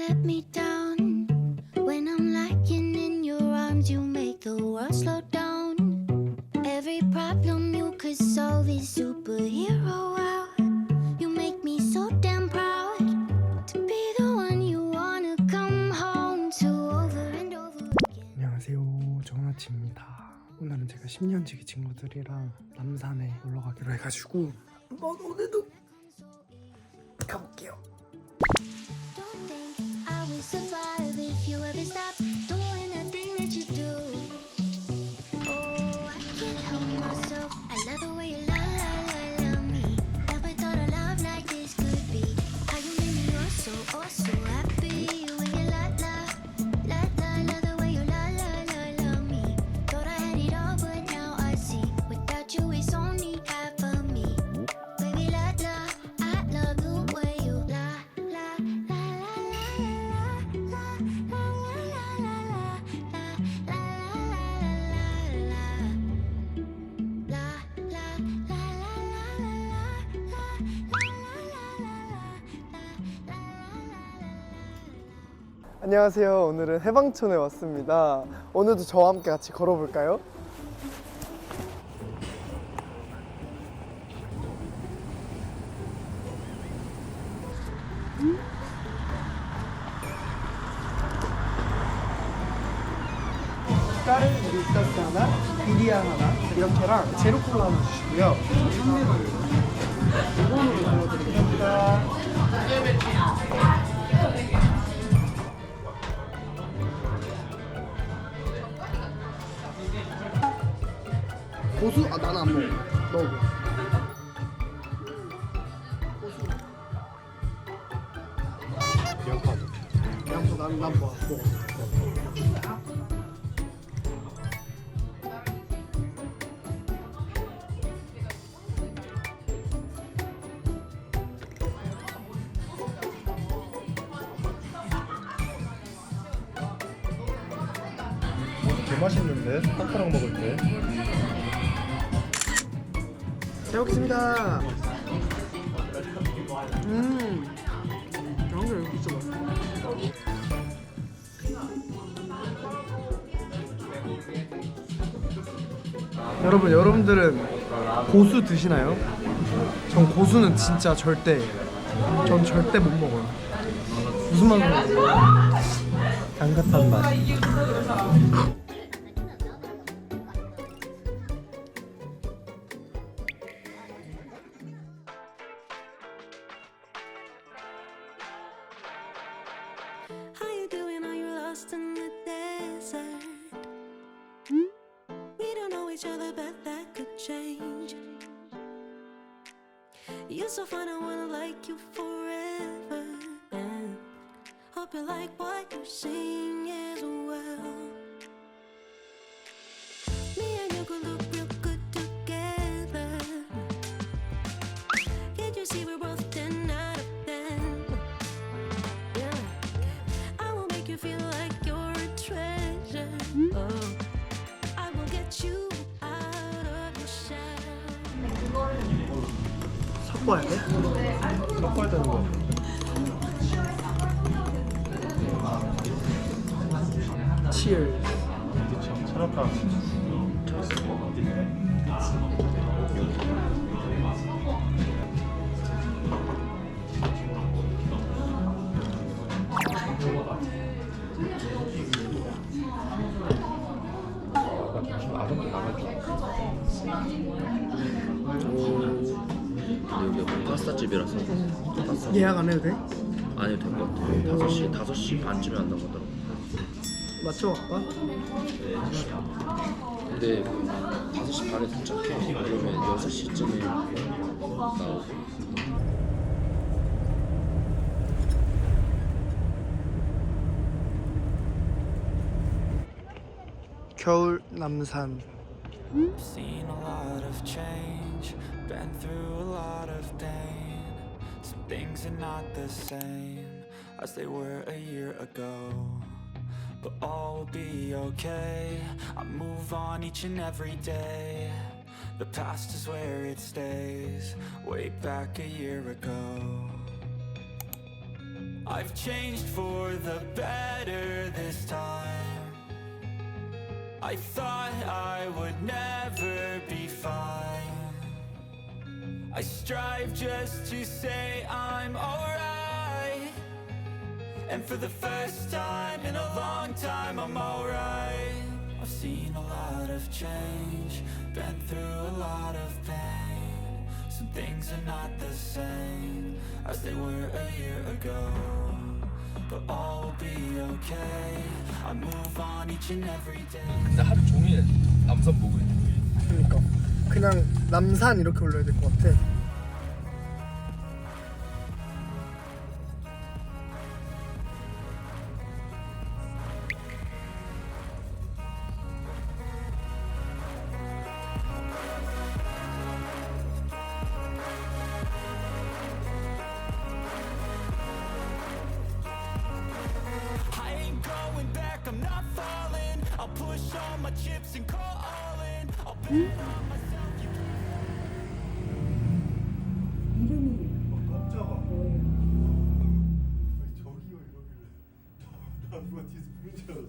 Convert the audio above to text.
let me down. When I'm lying in your arms, you make the world slow down. Every problem you could solve is superhero wow. You make me so damn proud to be the one you wanna come home to over and over again. 안녕하세요, 정아치입니다. 오늘은 제가 10년지기 친구들이랑 남산에 놀러 가기로 해가지고 한번 오늘도 가볼게요. Don't think I will survive if you ever stop doing the thing that you do. Oh, I can't help myself. I love the way you love me. Never thought a love like this could be. How you make me oh so happy when you love the way you love me. Thought I had it all, but now I see without you it's only half of me. Baby, I love the way you 안녕하세요. 오늘은 해방촌에 왔습니다. 오늘도 저와 함께 같이 걸어볼까요? 까르 밀가스 하나, 비리아 하나 이렇게랑 제로 콜라 하나 주시고요. 이번으로 보여드리겠습니다. 고수? 아, 나는 안 먹어. 넣어봐. 고수. 양파 나는 먹어. 개 맛있는데? 탕파랑 먹을 때. 잘 먹겠습니다. 양념 여기 진짜 맛있어. 여러분들은 고수 드시나요? 전 고수는 진짜 절대 못 먹어요. 무슨 맛이에요? 향긋한 맛. How you doing? Are you lost in the desert? We don't know each other, but that could change. You're so fine, I wanna like you forever. And hope you like what you sing as well. Me and you could look real good together. Can't you see we're both 10 out of 10? Yeah. I will make you feel like you're a treasure. Oh, I will get you out of your shell. 섞어야 돼? 섞어야 되는 거. 치얼. 차렸다. 여기 파스타집이라서 예약 안 해도 돼? 안 해도 될 것 같아요. 5시 반쯤에 한다고 하더라고. 맞춰갈까? 근데 5시 반에 도착해. 그러면 6시쯤에 나오고. 겨울 남산. Seen a lot of change, been through a lot of pain. Some things are not the same as they were a year ago. But all will be okay, I move on each and every day. The past is where it stays, way back a year ago. I've changed for the better this time. I thought I would never be fine. I strive just to say I'm alright. And for the first time in a long time, I'm alright. I've seen a lot of change, been through a lot of pain. Some things are not the same as they were a year ago, but all will be okay. I move on each and every day. 근데 하루 종일 남산 보고 있는 거야. 그러니까 그냥 남산 이렇게 올려야 될 것 같아. I ain't going back, I'm not falling. I'll push all my chips and call all in. I'll bet on myself. You 깜짝아. 저기요 이러길래 나 누가 뒤에서 부른 줄 알았어.